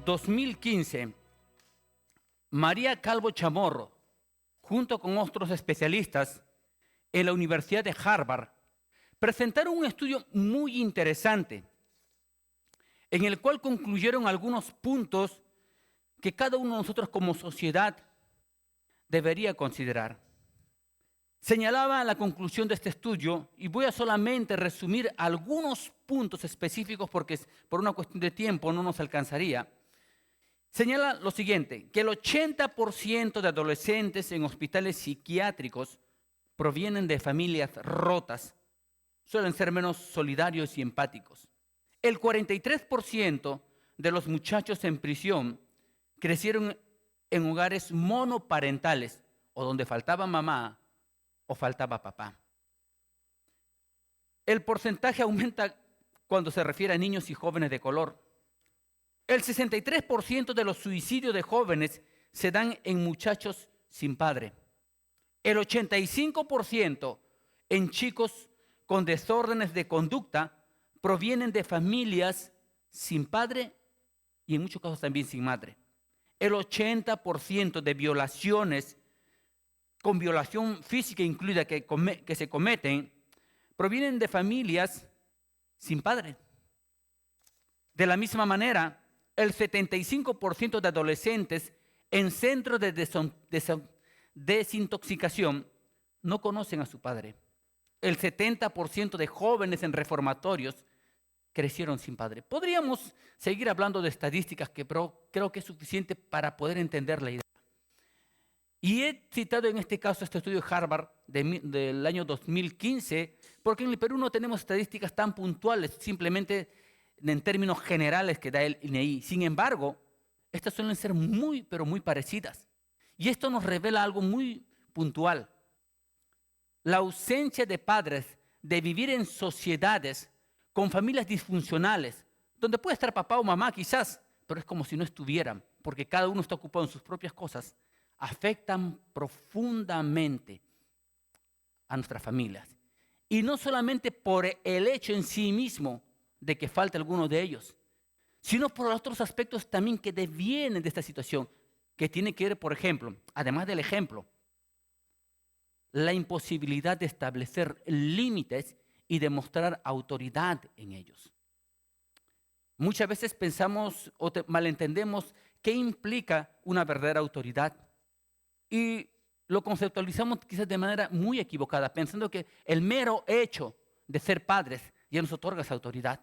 2015, María Calvo Chamorro, junto con otros especialistas en la Universidad de Harvard, presentaron un estudio muy interesante en el cual concluyeron algunos puntos que cada uno de nosotros como sociedad debería considerar. Señalaba la conclusión de este estudio, y voy a solamente resumir algunos puntos específicos porque por una cuestión de tiempo no nos alcanzaría. Señala lo siguiente, que el 80% de adolescentes en hospitales psiquiátricos provienen de familias rotas, suelen ser menos solidarios y empáticos. El 43% de los muchachos en prisión crecieron en hogares monoparentales o donde faltaba mamá o faltaba papá. El porcentaje aumenta cuando se refiere a niños y jóvenes de color. El 63% de los suicidios de jóvenes se dan en muchachos sin padre. El 85% en chicos con desórdenes de conducta provienen de familias sin padre y en muchos casos también sin madre. El 80% de violaciones con violación física incluida que se cometen provienen de familias sin padre. De la misma manera, el 75% de adolescentes en centros de desintoxicación no conocen a su padre. El 70% de jóvenes en reformatorios crecieron sin padre. Podríamos seguir hablando de estadísticas, pero creo que es suficiente para poder entender la idea. Y he citado en este caso este estudio de Harvard del año 2015, porque en el Perú no tenemos estadísticas tan puntuales, simplemente en términos generales que da el INEI. Sin embargo, estas suelen ser muy, pero muy parecidas. Y esto nos revela algo muy puntual. La ausencia de padres, de vivir en sociedades con familias disfuncionales, donde puede estar papá o mamá quizás, pero es como si no estuvieran, porque cada uno está ocupado en sus propias cosas, afectan profundamente a nuestras familias. Y no solamente por el hecho en sí mismo de que falte alguno de ellos, sino por otros aspectos también que devienen de esta situación, que tiene que ver, por ejemplo, además del ejemplo, la imposibilidad de establecer límites y demostrar autoridad en ellos. Muchas veces pensamos o malentendemos qué implica una verdadera autoridad y lo conceptualizamos quizás de manera muy equivocada, pensando que el mero hecho de ser padres ya nos otorga esa autoridad.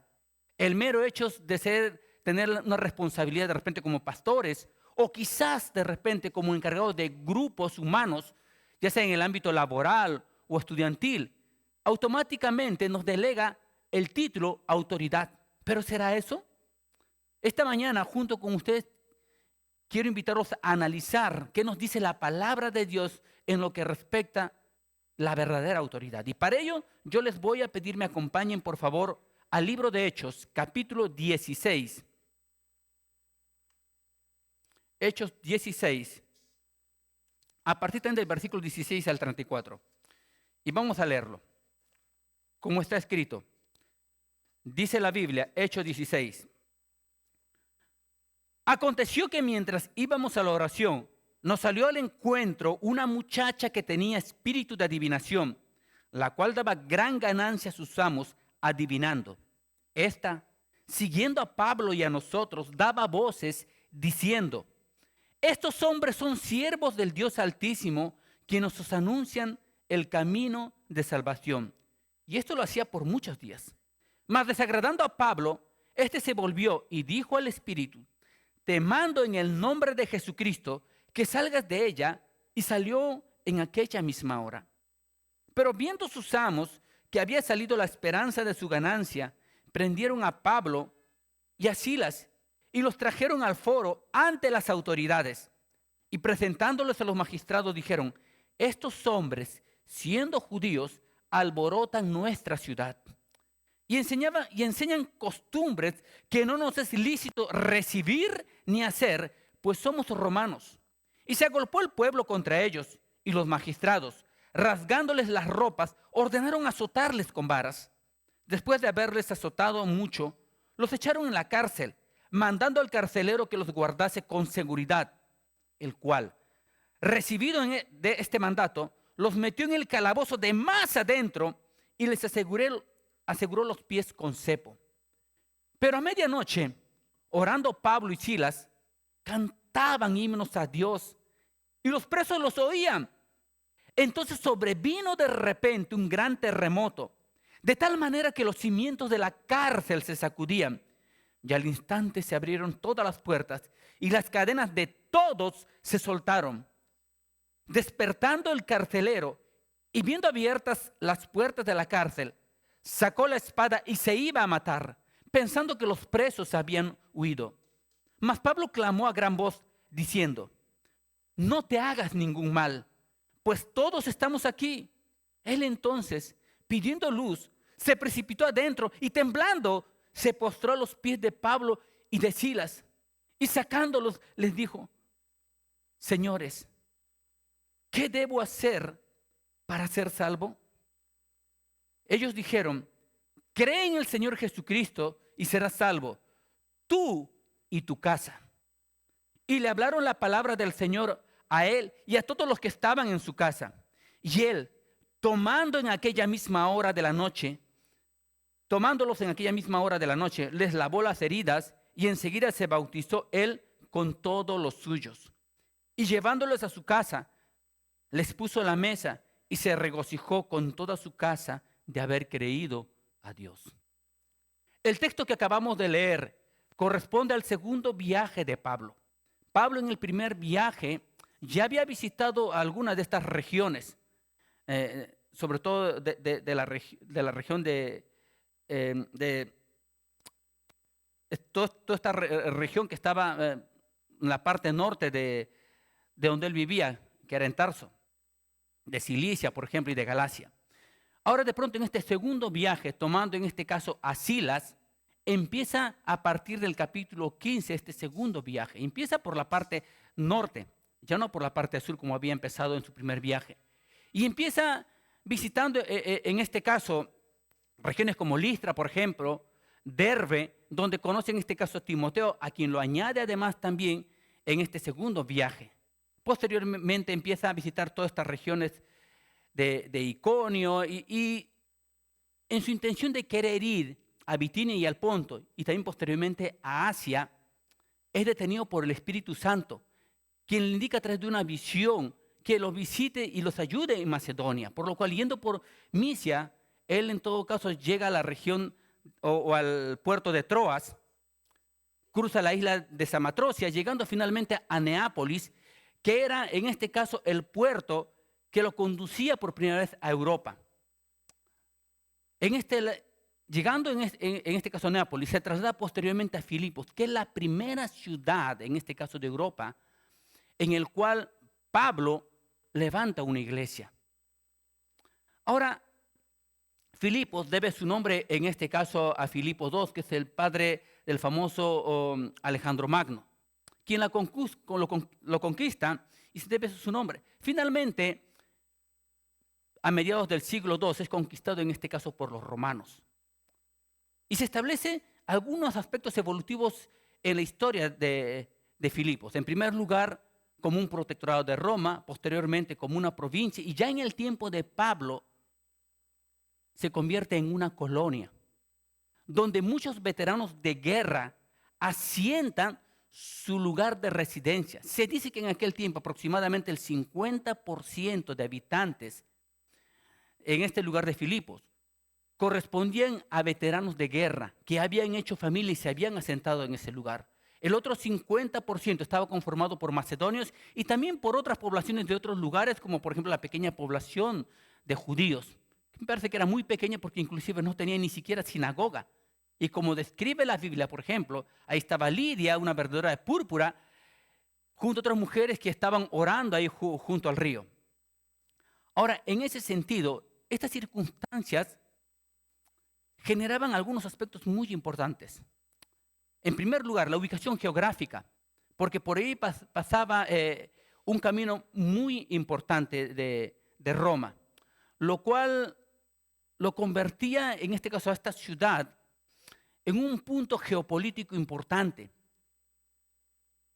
El mero hecho de tener una responsabilidad de repente como pastores o quizás de repente como encargados de grupos humanos, ya sea en el ámbito laboral o estudiantil, automáticamente nos delega el título autoridad. ¿Pero será eso? Esta mañana, junto con ustedes, quiero invitarlos a analizar qué nos dice la palabra de Dios en lo que respecta a la verdadera autoridad. Y para ello, yo les voy a pedir me acompañen, por favor, al libro de Hechos, capítulo 16. Hechos 16, a partir del versículo 16 al 34. Y vamos a leerlo, como está escrito. Dice la Biblia, Hechos 16. Aconteció que mientras íbamos a la oración, nos salió al encuentro una muchacha que tenía espíritu de adivinación, la cual daba gran ganancia a sus amos adivinando. Esta, siguiendo a Pablo y a nosotros, daba voces diciendo: estos hombres son siervos del Dios Altísimo, quienes os anuncian el camino de salvación. Y esto lo hacía por muchos días. Mas desagradando a Pablo, este se volvió y dijo al espíritu: te mando en el nombre de Jesucristo que salgas de ella, y salió en aquella misma hora. Pero viendo sus amos que había salido la esperanza de su ganancia, prendieron a Pablo y a Silas y los trajeron al foro ante las autoridades. Y presentándolos a los magistrados dijeron: estos hombres, siendo judíos, alborotan nuestra ciudad y enseñan costumbres que no nos es lícito recibir ni hacer, pues somos romanos. Y se agolpó el pueblo contra ellos, y los magistrados, rasgándoles las ropas, ordenaron azotarles con varas. Después de haberles azotado mucho, los echaron en la cárcel, mandando al carcelero que los guardase con seguridad, el cual, recibido de este mandato, los metió en el calabozo de más adentro y les aseguró los pies con cepo. Pero a medianoche, orando Pablo y Silas, cantaban himnos a Dios y los presos los oían. Entonces sobrevino de repente un gran terremoto, de tal manera que los cimientos de la cárcel se sacudían. Y al instante se abrieron todas las puertas y las cadenas de todos se soltaron. Despertando el carcelero y viendo abiertas las puertas de la cárcel, sacó la espada y se iba a matar, pensando que los presos habían huido. Mas Pablo clamó a gran voz, diciendo: no te hagas ningún mal, pues todos estamos aquí. Él entonces, pidiendo luz, se precipitó adentro y temblando, se postró a los pies de Pablo y de Silas. Y sacándolos, les dijo: señores, ¿qué debo hacer para ser salvo? Ellos dijeron: cree en el Señor Jesucristo y serás salvo, tú y tu casa. Y le hablaron la palabra del Señor a él y a todos los que estaban en su casa. Y él, tomándolos en aquella misma hora de la noche, les lavó las heridas y enseguida se bautizó él con todos los suyos. Y llevándolos a su casa, les puso la mesa y se regocijó con toda su casa de haber creído a Dios. El texto que acabamos de leer corresponde al segundo viaje de Pablo. Pablo en el primer viaje ya había visitado algunas de estas regiones, sobre todo de la región toda esta región que estaba en la parte norte de donde él vivía, que era en Tarso, de Cilicia, por ejemplo, y de Galacia. Ahora de pronto en este segundo viaje, tomando en este caso a Silas, empieza a partir del capítulo 15 este segundo viaje. Empieza por la parte norte, ya no por la parte sur como había empezado en su primer viaje. Y empieza visitando en este caso regiones como Listra, por ejemplo, Derbe, donde conoce en este caso a Timoteo, a quien lo añade además también en este segundo viaje. Posteriormente empieza a visitar todas estas regiones de Iconio y en su intención de querer ir a Bitinia y al Ponto y también posteriormente a Asia, es detenido por el Espíritu Santo, quien le indica a través de una visión que los visite y los ayude en Macedonia, por lo cual yendo por Misia, él en todo caso llega a la región o al puerto de Troas, cruza la isla de Samatrocia, llegando finalmente a Neápolis, que era en este caso el puerto que lo conducía por primera vez a Europa. Llegando en este caso a Neápolis, se traslada posteriormente a Filipos, que es la primera ciudad, en este caso de Europa, en el cual Pablo levanta una iglesia. Ahora, Filipos debe su nombre en este caso a Filipo II, que es el padre del famoso Alejandro Magno, quien lo conquista y se debe su nombre. Finalmente, a mediados del siglo II es conquistado en este caso por los romanos. Y se establece algunos aspectos evolutivos en la historia de Filipos. En primer lugar, como un protectorado de Roma, posteriormente como una provincia, y ya en el tiempo de Pablo se convierte en una colonia, donde muchos veteranos de guerra asientan su lugar de residencia. Se dice que en aquel tiempo aproximadamente el 50% de habitantes en este lugar de Filipos correspondían a veteranos de guerra que habían hecho familia y se habían asentado en ese lugar. El otro 50% estaba conformado por macedonios y también por otras poblaciones de otros lugares, como por ejemplo la pequeña población de judíos. Me parece que era muy pequeña porque inclusive no tenía ni siquiera sinagoga. Y como describe la Biblia, por ejemplo, ahí estaba Lidia, una vendedora de púrpura, junto a otras mujeres que estaban orando ahí junto al río. Ahora, en ese sentido, estas circunstancias generaban algunos aspectos muy importantes. En primer lugar, la ubicación geográfica, porque por ahí pasaba un camino muy importante de Roma, lo cual lo convertía, en este caso, a esta ciudad en un punto geopolítico importante.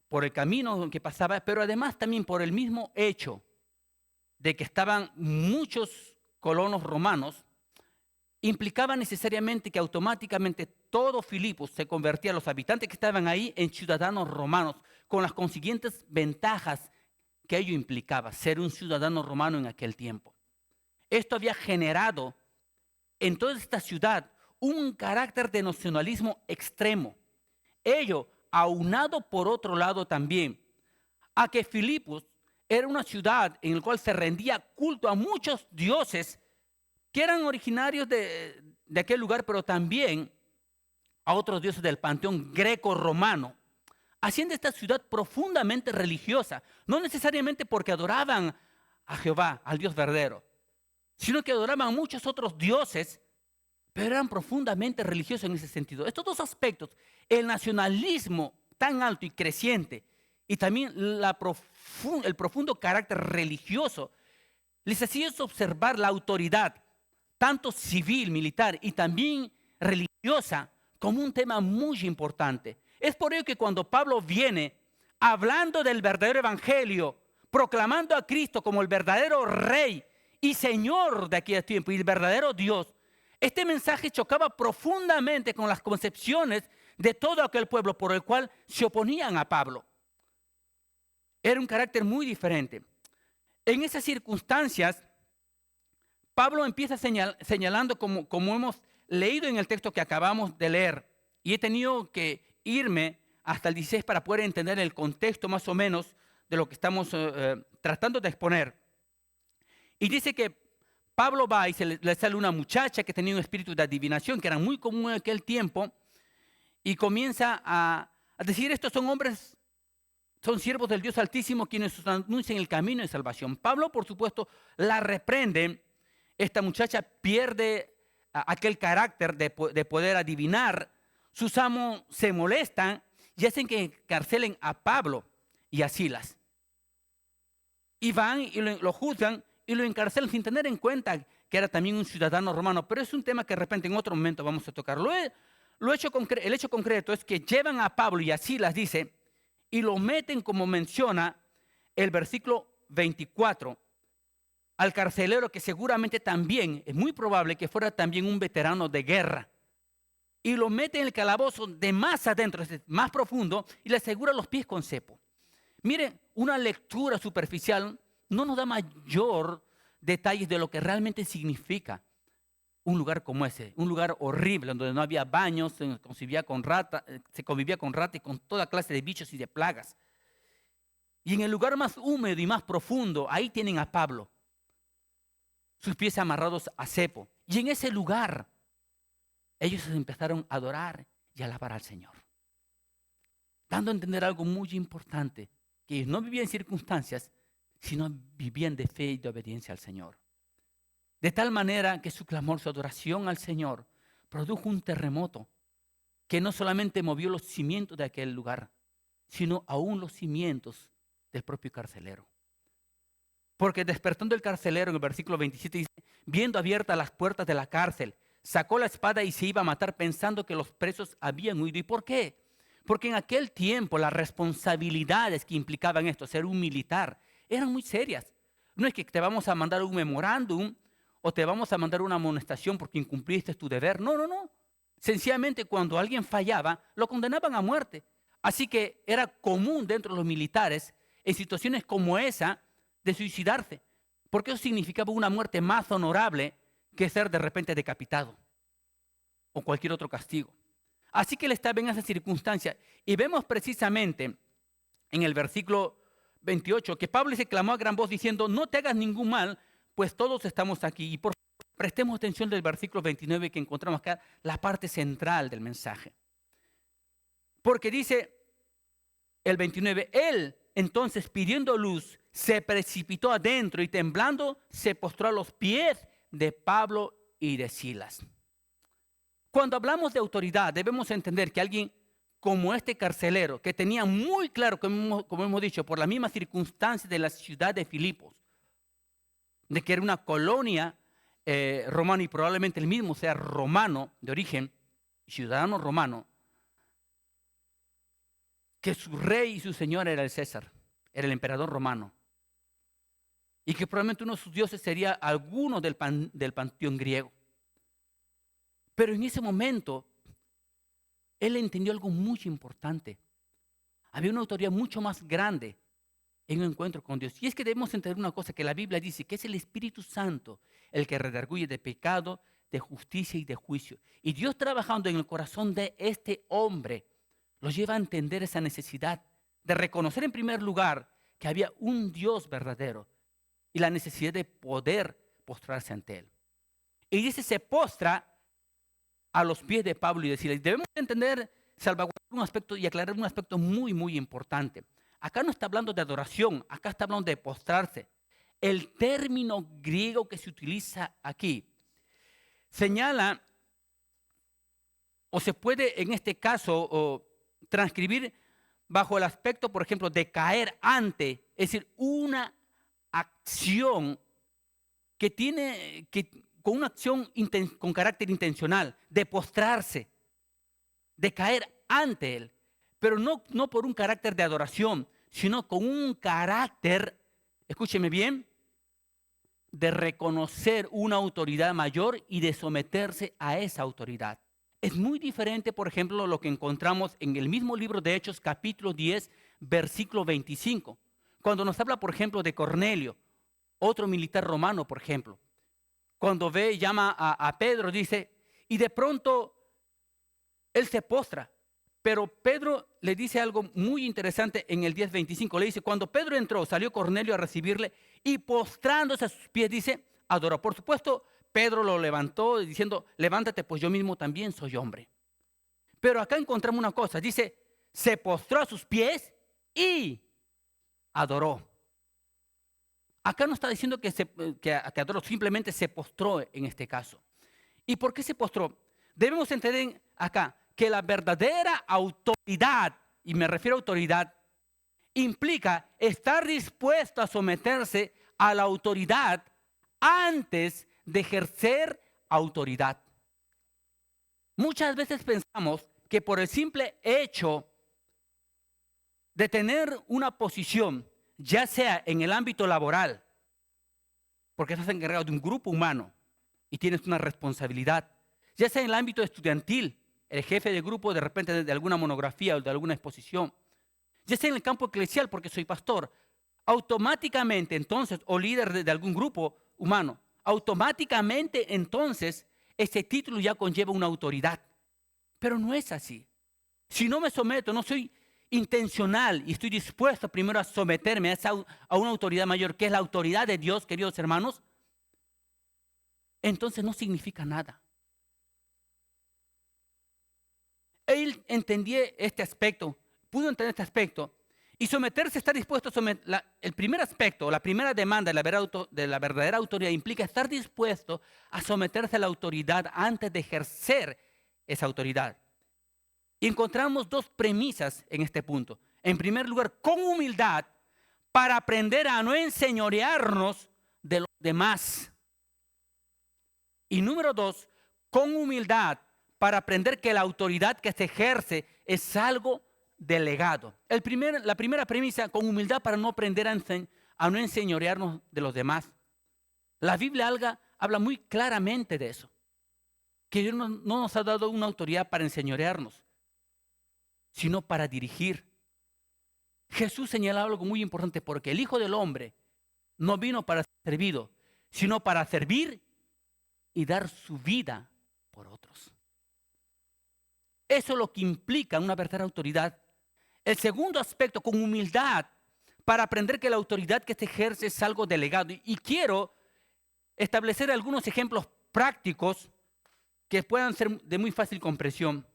por el camino que pasaba, pero además también por el mismo hecho de que estaban muchos colonos romanos, implicaba necesariamente que automáticamente todo Filipos se convertía, los habitantes que estaban ahí, en ciudadanos romanos, con las consiguientes ventajas que ello implicaba, ser un ciudadano romano en aquel tiempo. Esto había generado en toda esta ciudad un carácter de nacionalismo extremo. Ello, aunado por otro lado también, a que Filipos era una ciudad en la cual se rendía culto a muchos dioses que eran originarios de aquel lugar, pero también a otros dioses del panteón greco-romano, haciendo esta ciudad profundamente religiosa, no necesariamente porque adoraban a Jehová, al Dios verdadero, sino que adoraban a muchos otros dioses, pero eran profundamente religiosos en ese sentido. Estos dos aspectos, el nacionalismo tan alto y creciente y también el profundo carácter religioso, les hacía observar la autoridad, tanto civil, militar y también religiosa, como un tema muy importante. Es por ello que cuando Pablo viene hablando del verdadero evangelio, proclamando a Cristo como el verdadero Rey y Señor de aquel tiempo y el verdadero Dios, este mensaje chocaba profundamente con las concepciones de todo aquel pueblo por el cual se oponían a Pablo. Era un carácter muy diferente. En esas circunstancias, Pablo empieza señalando, como hemos leído en el texto que acabamos de leer, y he tenido que irme hasta el 16 para poder entender el contexto más o menos de lo que estamos tratando de exponer. Y dice que Pablo va y le sale una muchacha que tenía un espíritu de adivinación, que era muy común en aquel tiempo, y comienza a decir, estos son hombres, son siervos del Dios Altísimo quienes anuncian el camino de salvación. Pablo, por supuesto, la reprende. Esta muchacha pierde aquel carácter de poder adivinar. Sus amos se molestan y hacen que encarcelen a Pablo y a Silas. Y van y lo juzgan y lo encarcelan sin tener en cuenta que era también un ciudadano romano. Pero es un tema que de repente en otro momento vamos a tocar. El hecho concreto es que llevan a Pablo y a Silas, dice, y lo meten, como menciona el versículo 24, al carcelero, que seguramente también, es muy probable que fuera también un veterano de guerra. Y lo mete en el calabozo de más adentro, más profundo, y le asegura los pies con cepo. Miren, una lectura superficial no nos da mayor detalles de lo que realmente significa un lugar como ese, un lugar horrible, donde no había baños, se convivía con rata y con toda clase de bichos y de plagas. Y en el lugar más húmedo y más profundo, ahí tienen a Pablo, sus pies amarrados a cepo. Y en ese lugar, ellos empezaron a adorar y a alabar al Señor, dando a entender algo muy importante, que ellos no vivían en circunstancias, sino vivían de fe y de obediencia al Señor. De tal manera que su clamor, su adoración al Señor, produjo un terremoto que no solamente movió los cimientos de aquel lugar, sino aún los cimientos del propio carcelero. Porque despertando el carcelero, en el versículo 27 dice, viendo abiertas las puertas de la cárcel, sacó la espada y se iba a matar pensando que los presos habían huido. ¿Y por qué? Porque en aquel tiempo las responsabilidades que implicaban esto, ser un militar, eran muy serias. No es que te vamos a mandar un memorándum o te vamos a mandar una amonestación porque incumpliste tu deber. No, no, no. Sencillamente cuando alguien fallaba, lo condenaban a muerte. Así que era común dentro de los militares, en situaciones como esa, de suicidarse. Porque eso significaba una muerte más honorable que ser de repente decapitado o cualquier otro castigo. Así que él estaba en esa circunstancia. Y vemos precisamente en el versículo 28 que Pablo se clamó a gran voz diciendo, no te hagas ningún mal, pues todos estamos aquí. Y por favor, prestemos atención del versículo 29 que encontramos acá, la parte central del mensaje. Porque dice el 29, él entonces pidiendo luz se precipitó adentro y temblando se postró a los pies de Pablo y de Silas. Cuando hablamos de autoridad debemos entender que alguien como este carcelero, que tenía muy claro, como hemos dicho, por la misma circunstancia de la ciudad de Filipos, de que era una colonia romana y probablemente el mismo sea romano de origen, ciudadano romano, que su rey y su señor era el César, era el emperador romano. Y que probablemente uno de sus dioses sería alguno del panteón griego. Pero en ese momento, él entendió algo muy importante. Había una autoridad mucho más grande en un encuentro con Dios. Y es que debemos entender una cosa, que la Biblia dice que es el Espíritu Santo el que redarguye de pecado, de justicia y de juicio. Y Dios, trabajando en el corazón de este hombre, lo lleva a entender esa necesidad de reconocer en primer lugar que había un Dios verdadero y la necesidad de poder postrarse ante Él. Y dice, se postra a los pies de Pablo y decirle, debemos entender, salvaguardar un aspecto y aclarar un aspecto muy, muy importante. Acá no está hablando de adoración, acá está hablando de postrarse. El término griego que se utiliza aquí señala, o se puede en este caso transcribir bajo el aspecto, por ejemplo, de caer ante, es decir, una acción con una acción con carácter intencional, de postrarse, de caer ante Él, pero no por un carácter de adoración, sino con un carácter, escúcheme bien, de reconocer una autoridad mayor y de someterse a esa autoridad. Es muy diferente, por ejemplo, lo que encontramos en el mismo libro de Hechos, capítulo 10, versículo 25, cuando nos habla, por ejemplo, de Cornelio, otro militar romano, por ejemplo. Cuando ve y llama a Pedro, dice, y de pronto él se postra. Pero Pedro le dice algo muy interesante en el 10:25. Le dice, cuando Pedro entró, salió Cornelio a recibirle y postrándose a sus pies, dice, adoró. Por supuesto, Pedro lo levantó diciendo, levántate, pues yo mismo también soy hombre. Pero acá encontramos una cosa, dice, se postró a sus pies y adoró. Acá no está diciendo que adoró, simplemente se postró en este caso. ¿Y por qué se postró? Debemos entender acá que la verdadera autoridad, y me refiero a autoridad, implica estar dispuesto a someterse a la autoridad antes de ejercer autoridad. Muchas veces pensamos que por el simple hecho de tener una posición, ya sea en el ámbito laboral, porque estás encargado de un grupo humano y tienes una responsabilidad, ya sea en el ámbito estudiantil, el jefe de grupo de repente de alguna monografía o de alguna exposición, ya sea en el campo eclesial porque soy pastor, automáticamente entonces, o líder de algún grupo humano, automáticamente entonces ese título ya conlleva una autoridad. Pero no es así. Si no me someto, no soy intencional y estoy dispuesto primero a someterme a una autoridad mayor, que es la autoridad de Dios, queridos hermanos, entonces no significa nada. Él entendía este aspecto, pudo entender este aspecto, y someterse, estar dispuesto a someter. El primer aspecto, la primera demanda de la verdadera autoridad implica estar dispuesto a someterse a la autoridad antes de ejercer esa autoridad. Y encontramos dos premisas en este punto. En primer lugar, con humildad, para aprender a no enseñorearnos de los demás. Y número dos, con humildad, para aprender que la autoridad que se ejerce es algo delegado. La primera premisa, con humildad para no aprender a no enseñorearnos de los demás. La Biblia habla muy claramente de eso, que Dios no nos ha dado una autoridad para enseñorearnos, sino para dirigir. Jesús señalaba algo muy importante, porque el Hijo del Hombre no vino para ser servido, sino para servir y dar su vida por otros. Eso es lo que implica una verdadera autoridad. El segundo aspecto, con humildad, para aprender que la autoridad que se ejerce es algo delegado. Y quiero establecer algunos ejemplos prácticos que puedan ser de muy fácil comprensión.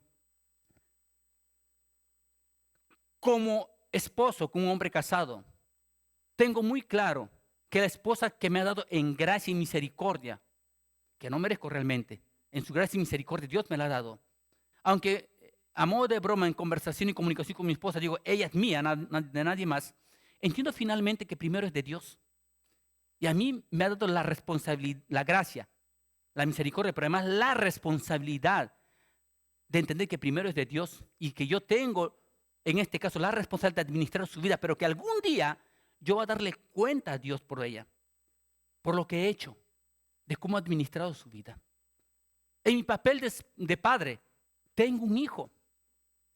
Como esposo, como un hombre casado, tengo muy claro que la esposa que me ha dado en gracia y misericordia, que no merezco realmente, en su gracia y misericordia Dios me la ha dado. Aunque a modo de broma, en conversación y comunicación con mi esposa, digo, ella es mía, de nadie más. Entiendo finalmente que primero es de Dios. Y a mí me ha dado la responsabilidad, la gracia, la misericordia, pero además la responsabilidad de entender que primero es de Dios y que yo tengo en este caso, la responsabilidad de administrar su vida, pero que algún día yo voy a darle cuenta a Dios por ella, por lo que he hecho, de cómo he administrado su vida. En mi papel de padre, tengo un hijo,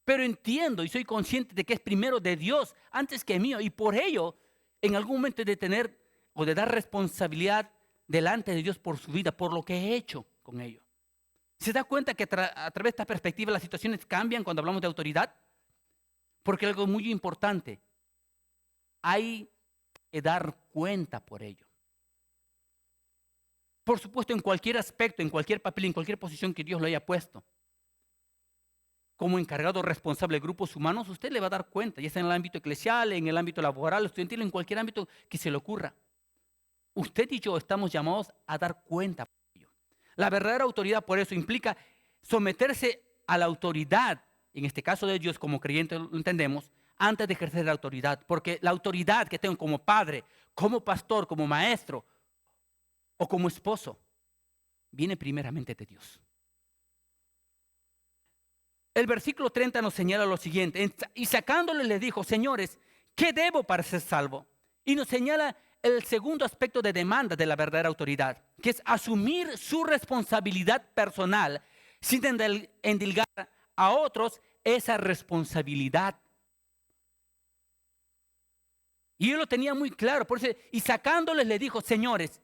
pero entiendo y soy consciente de que es primero de Dios antes que mío, y por ello, en algún momento he de tener o de dar responsabilidad delante de Dios por su vida, por lo que he hecho con ello. ¿Se da cuenta que a través de esta perspectiva las situaciones cambian cuando hablamos de autoridad? Porque algo muy importante, hay que dar cuenta por ello. Por supuesto, en cualquier aspecto, en cualquier papel, en cualquier posición que Dios lo haya puesto. Como encargado responsable de grupos humanos, usted le va a dar cuenta, ya sea en el ámbito eclesial, en el ámbito laboral, estudiantil, en cualquier ámbito que se le ocurra. Usted y yo estamos llamados a dar cuenta por ello. La verdadera autoridad, por eso, implica someterse a la autoridad, en este caso de Dios, como creyentes lo entendemos, antes de ejercer la autoridad. Porque la autoridad que tengo como padre, como pastor, como maestro o como esposo, viene primeramente de Dios. El versículo 30 nos señala lo siguiente: y sacándole le dijo, señores, ¿qué debo para ser salvo? Y nos señala el segundo aspecto de demanda de la verdadera autoridad, que es asumir su responsabilidad personal sin endilgar a otros esa responsabilidad. Y él lo tenía muy claro, por eso, y sacándoles le dijo, señores,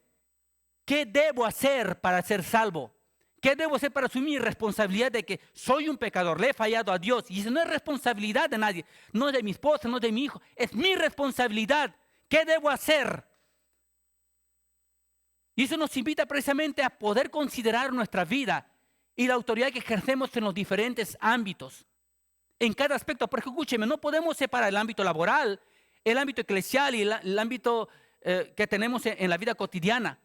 ¿qué debo hacer para ser salvo? ¿Qué debo hacer para asumir responsabilidad de que soy un pecador, le he fallado a Dios? Y eso no es responsabilidad de nadie, no es de mi esposa, no es de mi hijo, es mi responsabilidad. ¿Qué debo hacer? Y eso nos invita precisamente a poder considerar nuestra vida y la autoridad que ejercemos en los diferentes ámbitos. En cada aspecto, porque escúcheme, no podemos separar el ámbito laboral, el ámbito eclesial y el ámbito que tenemos en la vida cotidiana.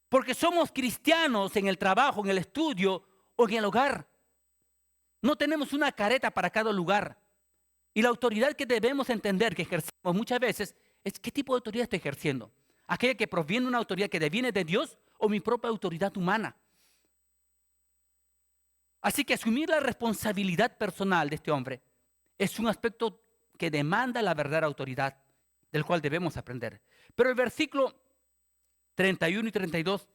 Porque somos cristianos en el trabajo, en el estudio o en el hogar. No tenemos una careta para cada lugar. Y la autoridad que debemos entender que ejercemos muchas veces es qué tipo de autoridad estoy ejerciendo. Aquella que proviene de una autoridad que deviene de Dios o mi propia autoridad humana. Así que asumir la responsabilidad personal de este hombre es un aspecto que demanda la verdadera autoridad, del cual debemos aprender. Pero el versículo 31 y 32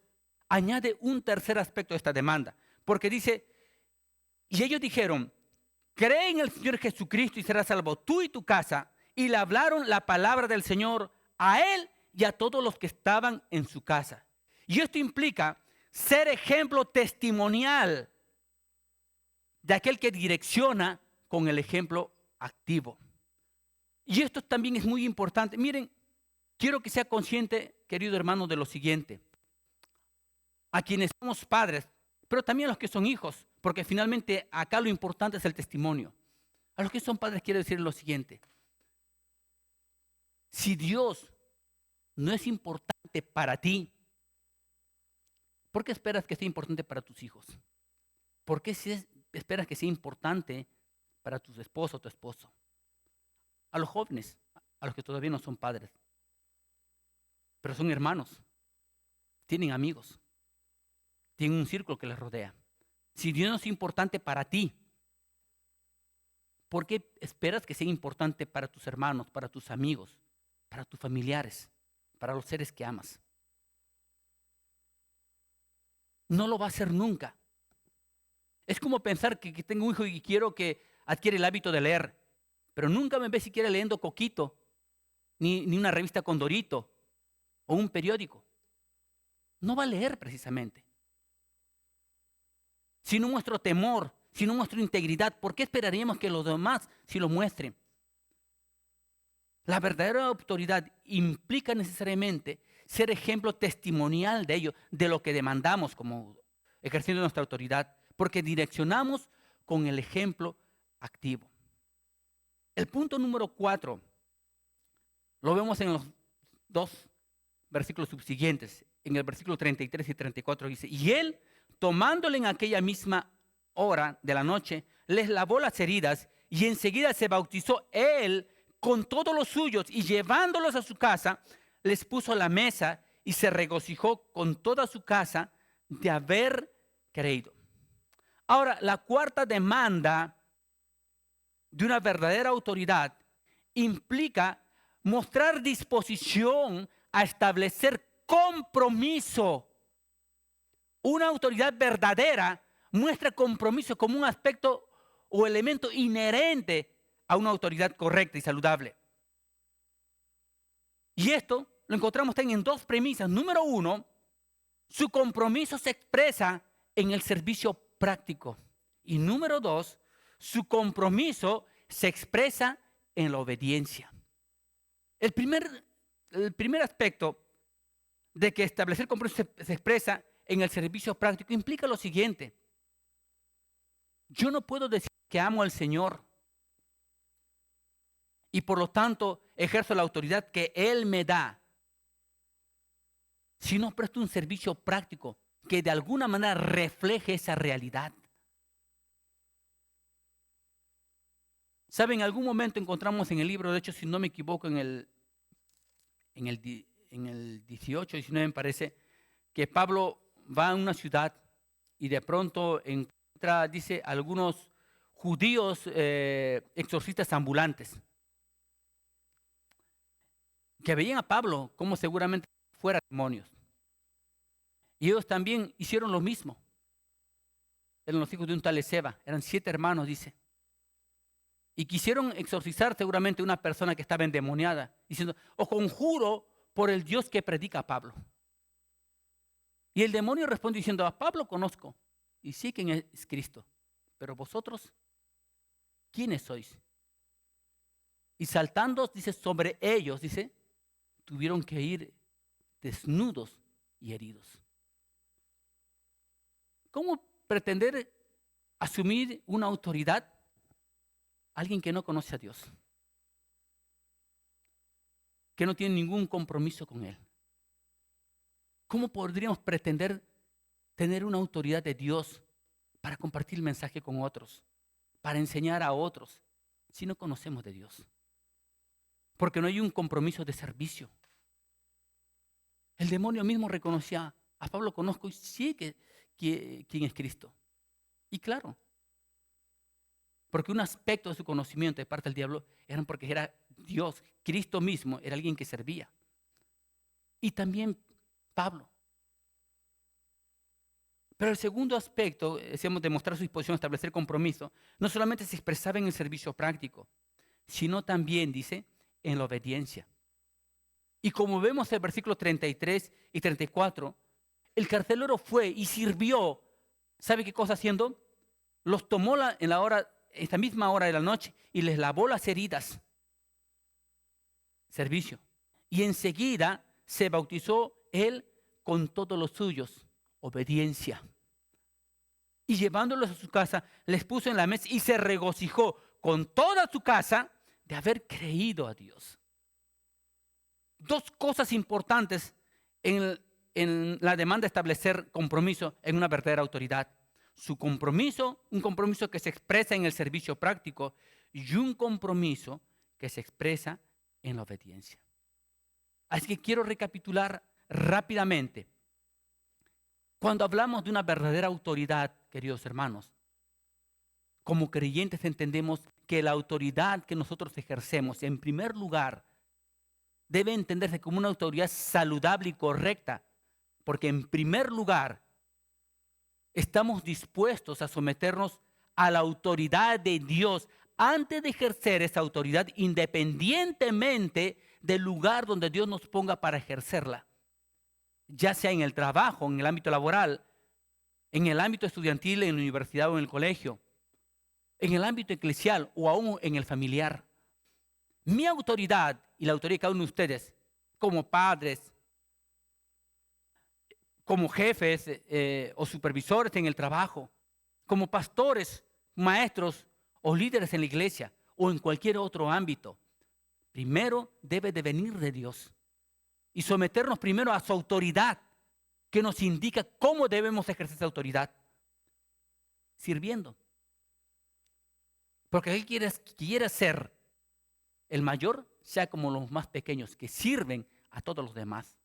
añade un tercer aspecto de esta demanda, porque dice, y ellos dijeron, cree en el Señor Jesucristo y serás salvo tú y tu casa, y le hablaron la palabra del Señor a él y a todos los que estaban en su casa. Y esto implica ser ejemplo testimonial de aquel que direcciona con el ejemplo activo. Y esto también es muy importante. Miren, quiero que sea consciente, querido hermano, de lo siguiente. A quienes somos padres, pero también a los que son hijos, porque finalmente acá lo importante es el testimonio. A los que son padres quiero decir lo siguiente. Si Dios no es importante para ti, ¿por qué esperas que sea importante para tus hijos? ¿Por qué esperas que sea importante para tu esposo o tu esposo? A los jóvenes, a los que todavía no son padres, pero son hermanos, tienen amigos, tienen un círculo que les rodea. Si Dios no es importante para ti, ¿por qué esperas que sea importante para tus hermanos, para tus amigos, para tus familiares, para los seres que amas? No lo va a hacer nunca. Es como pensar que tengo un hijo y quiero que adquiera el hábito de leer, pero nunca me ve siquiera leyendo Coquito, ni una revista Condorito o un periódico. No va a leer precisamente. Si no muestro temor, si no muestro integridad, ¿por qué esperaríamos que los demás sí lo muestren? La verdadera autoridad implica necesariamente ser ejemplo testimonial de ello, de lo que demandamos como ejerciendo nuestra autoridad, porque direccionamos con el ejemplo activo. El punto número 4 lo vemos en los dos versículos subsiguientes. En el versículo 33 y 34 dice, y él, tomándole en aquella misma hora de la noche, les lavó las heridas y enseguida se bautizó él con todos los suyos y llevándolos a su casa, les puso a la mesa y se regocijó con toda su casa de haber creído. Ahora, la cuarta demanda de una verdadera autoridad implica mostrar disposición a establecer compromiso. Una autoridad verdadera muestra compromiso como un aspecto o elemento inherente a una autoridad correcta y saludable. Y esto lo encontramos también en dos premisas. Número uno, su compromiso se expresa en el servicio práctico. Y número dos, su compromiso se expresa en la obediencia. El primer aspecto de que establecer compromiso se expresa en el servicio práctico implica lo siguiente. Yo no puedo decir que amo al Señor y por lo tanto ejerzo la autoridad que Él me da si no presto un servicio práctico que de alguna manera refleje esa realidad. ¿Saben? En algún momento encontramos en el libro, de hecho, si no me equivoco, en el 18, 19 me parece, que Pablo va a una ciudad y de pronto encuentra, dice, algunos judíos exorcistas ambulantes que veían a Pablo como seguramente fuera demonios. Y ellos también hicieron lo mismo. Eran los hijos de un tal Esceva, eran 7 hermanos, dice. Y quisieron exorcizar seguramente a una persona que estaba endemoniada, diciendo, o conjuro por el Dios que predica a Pablo. Y el demonio responde diciendo, a Pablo conozco, y sí quién es Cristo, pero vosotros, ¿quiénes sois? Y saltando, dice, sobre ellos, dice, tuvieron que ir desnudos y heridos. ¿Cómo pretender asumir una autoridad alguien que no conoce a Dios? Que no tiene ningún compromiso con Él. ¿Cómo podríamos pretender tener una autoridad de Dios para compartir el mensaje con otros, para enseñar a otros, si no conocemos de Dios? Porque no hay un compromiso de servicio. El demonio mismo reconocía, a Pablo conozco y sí quién es Cristo. Y claro, porque un aspecto de su conocimiento de parte del diablo era porque era Dios, Cristo mismo era alguien que servía. Y también Pablo. Pero el segundo aspecto, decíamos, de mostrar su disposición a establecer compromiso, no solamente se expresaba en el servicio práctico, sino también, dice, en la obediencia. Y como vemos en el versículo 33 y 34, el carcelero fue y sirvió. ¿Sabe qué cosa haciendo? Los tomó esta misma hora de la noche y les lavó las heridas. Servicio. Y enseguida se bautizó él con todos los suyos. Obediencia. Y llevándolos a su casa, les puso en la mesa y se regocijó con toda su casa de haber creído a Dios. Dos cosas importantes en la demanda de establecer compromiso en una verdadera autoridad. Su compromiso, un compromiso que se expresa en el servicio práctico y un compromiso que se expresa en la obediencia. Así que quiero recapitular rápidamente. Cuando hablamos de una verdadera autoridad, queridos hermanos, como creyentes entendemos que la autoridad que nosotros ejercemos, en primer lugar, debe entenderse como una autoridad saludable y correcta, porque en primer lugar estamos dispuestos a someternos a la autoridad de Dios antes de ejercer esa autoridad, independientemente del lugar donde Dios nos ponga para ejercerla, ya sea en el trabajo, en el ámbito laboral, en el ámbito estudiantil, en la universidad o en el colegio, en el ámbito eclesial o aún en el familiar. Mi autoridad y la autoridad de cada uno de ustedes, como padres, como jefes o supervisores en el trabajo, como pastores, maestros o líderes en la iglesia o en cualquier otro ámbito, primero debe de venir de Dios y someternos primero a su autoridad que nos indica cómo debemos ejercer esa autoridad, sirviendo. Porque Él quiere ser el mayor, sea como los más pequeños, que sirven a todos los demás.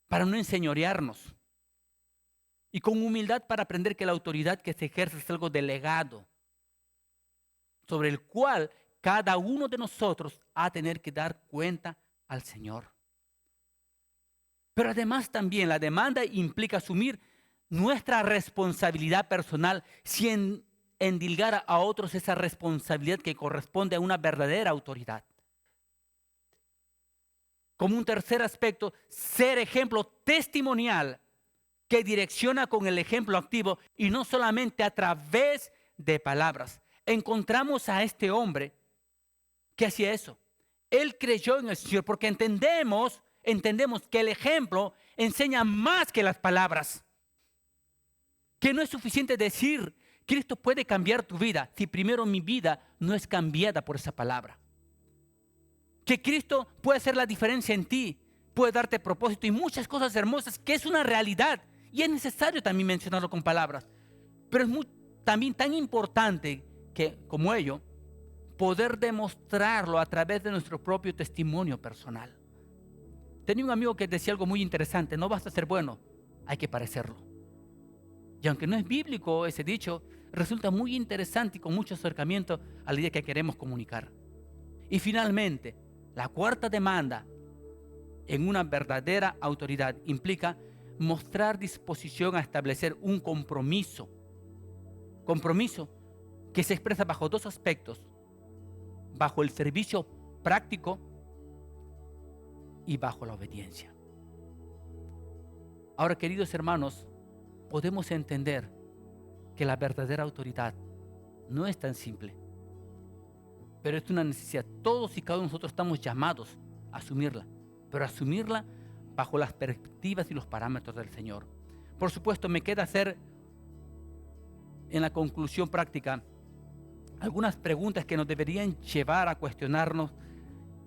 Para no enseñorearnos. Y con humildad para aprender que la autoridad que se ejerce es algo delegado. sobre el cual cada uno de nosotros ha de tener que dar cuenta al Señor. Pero además también la demanda implica asumir nuestra responsabilidad personal sin endilgar a otros esa responsabilidad que corresponde a una verdadera autoridad. Como un tercer aspecto, ser ejemplo testimonial que direcciona con el ejemplo activo y no solamente a través de palabras. Encontramos a este hombre que hacía eso. Él creyó en el Señor porque entendemos que el ejemplo enseña más que las palabras. Que no es suficiente decir, Cristo puede cambiar tu vida si primero mi vida no es cambiada por esa palabra. Que Cristo puede hacer la diferencia en ti, puede darte propósito y muchas cosas hermosas, que es una realidad. Y es necesario también mencionarlo con palabras. Pero es también tan importante que, como ello, poder demostrarlo a través de nuestro propio testimonio personal. Tenía un amigo que decía algo muy interesante: no basta ser bueno, hay que parecerlo. Y aunque no es bíblico ese dicho, resulta muy interesante y con mucho acercamiento a la idea que queremos comunicar. Y finalmente, la cuarta demanda en una verdadera autoridad implica mostrar disposición a establecer un compromiso. Compromiso que se expresa bajo dos aspectos: bajo el servicio práctico y bajo la obediencia. Ahora, queridos hermanos, podemos entender que la verdadera autoridad no es tan simple, pero es una necesidad. Todos y cada uno de nosotros estamos llamados a asumirla, pero asumirla bajo las perspectivas y los parámetros del Señor. Por supuesto, me queda hacer en la conclusión práctica algunas preguntas que nos deberían llevar a cuestionarnos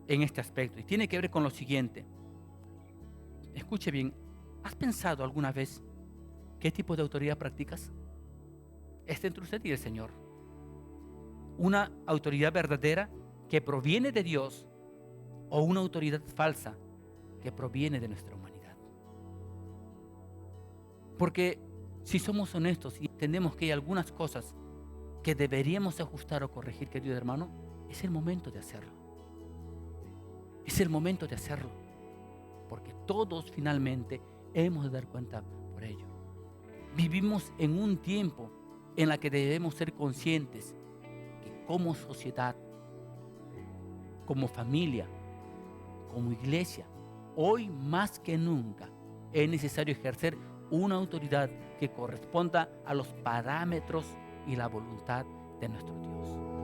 en este aspecto. Y tiene que ver con lo siguiente. Escuche bien, ¿has pensado alguna vez qué tipo de autoridad practicas? Es entre usted y el Señor. ¿Una autoridad verdadera que proviene de Dios o una autoridad falsa que proviene de nuestra humanidad? Porque si somos honestos y entendemos que hay algunas cosas que deberíamos ajustar o corregir, querido hermano, es el momento de hacerlo. Es el momento de hacerlo, porque todos finalmente hemos de dar cuenta por ello. Vivimos en un tiempo en el que debemos ser conscientes que como sociedad, como familia, como iglesia, hoy más que nunca es necesario ejercer una autoridad que corresponda a los parámetros y la voluntad de nuestro Dios.